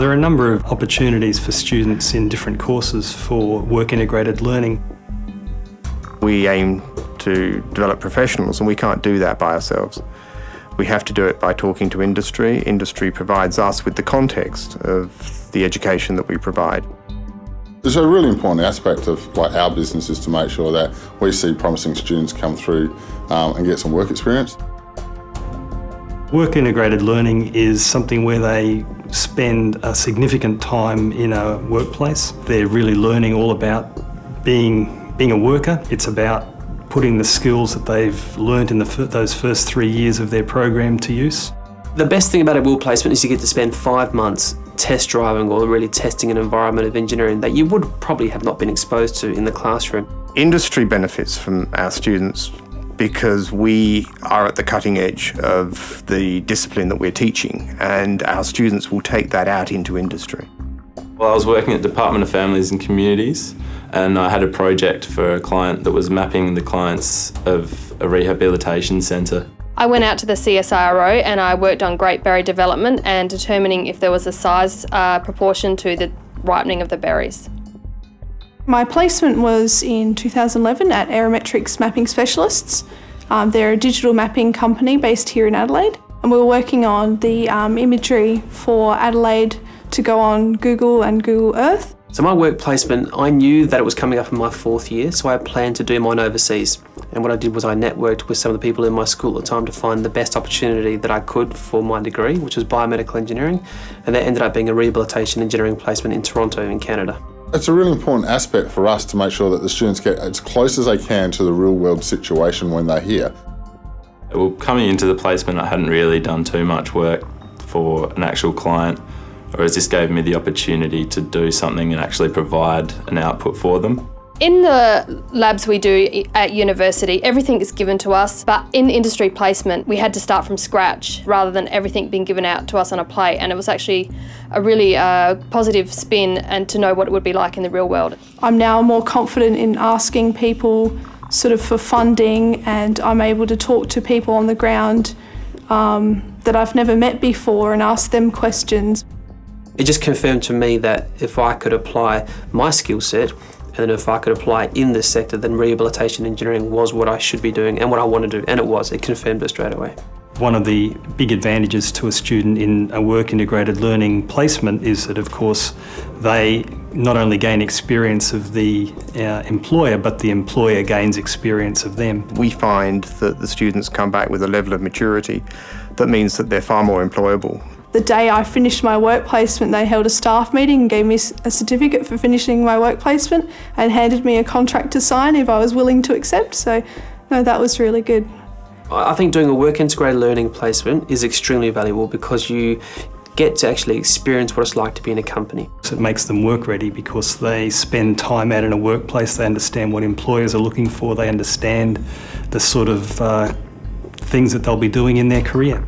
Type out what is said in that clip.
There are a number of opportunities for students in different courses for work-integrated learning. We aim to develop professionals, and we can't do that by ourselves. We have to do it by talking to industry. Industry provides us with the context of the education that we provide. There's a really important aspect of our business is to make sure that we see promising students come through and get some work experience. Work-integrated learning is something where they spend a significant time in a workplace. They're really learning all about being a worker. It's about putting the skills that they've learnt in those first 3 years of their program to use. The best thing about a will placement is you get to spend 5 months test driving or really testing an environment of engineering that you would probably have not been exposed to in the classroom. Industry benefits from our students because we are at the cutting edge of the discipline that we're teaching, and our students will take that out into industry. Well, I was working at the Department of Families and Communities, and I had a project for a client that was mapping the clients of a rehabilitation centre. I went out to the CSIRO and I worked on grape berry development and determining if there was a size proportion to the ripening of the berries. My placement was in 2011 at Aerometrics Mapping Specialists. They're a digital mapping company based here in Adelaide, and we were working on the imagery for Adelaide to go on Google and Google Earth. So my work placement, I knew that it was coming up in my 4th year, so I planned to do mine overseas. And what I did was I networked with some of the people in my school at the time to find the best opportunity that I could for my degree, which was biomedical engineering, and that ended up being a rehabilitation engineering placement in Toronto in Canada. It's a really important aspect for us to make sure that the students get as close as they can to the real world situation when they're here. Well, coming into the placement, I hadn't really done too much work for an actual client, whereas this gave me the opportunity to do something and actually provide an output for them. In the labs we do at university, everything is given to us, but in industry placement, we had to start from scratch rather than everything being given out to us on a plate, and it was actually a really positive spin and to know what it would be like in the real world. I'm now more confident in asking people sort of for funding, and I'm able to talk to people on the ground that I've never met before and ask them questions. It just confirmed to me that if I could apply my skill set, and then if I could apply it in this sector, then rehabilitation engineering was what I should be doing and what I want to do, and it was. It confirmed it straight away. One of the big advantages to a student in a work-integrated learning placement is that, of course, they not only gain experience of the employer, but the employer gains experience of them. We find that the students come back with a level of maturity that means that they're far more employable. The day I finished my work placement, they held a staff meeting and gave me a certificate for finishing my work placement and handed me a contract to sign if I was willing to accept. So, no, that was really good. I think doing a work-integrated learning placement is extremely valuable because you get to actually experience what it's like to be in a company. So it makes them work ready because they spend time out in a workplace, they understand what employers are looking for, they understand the sort of things that they'll be doing in their career.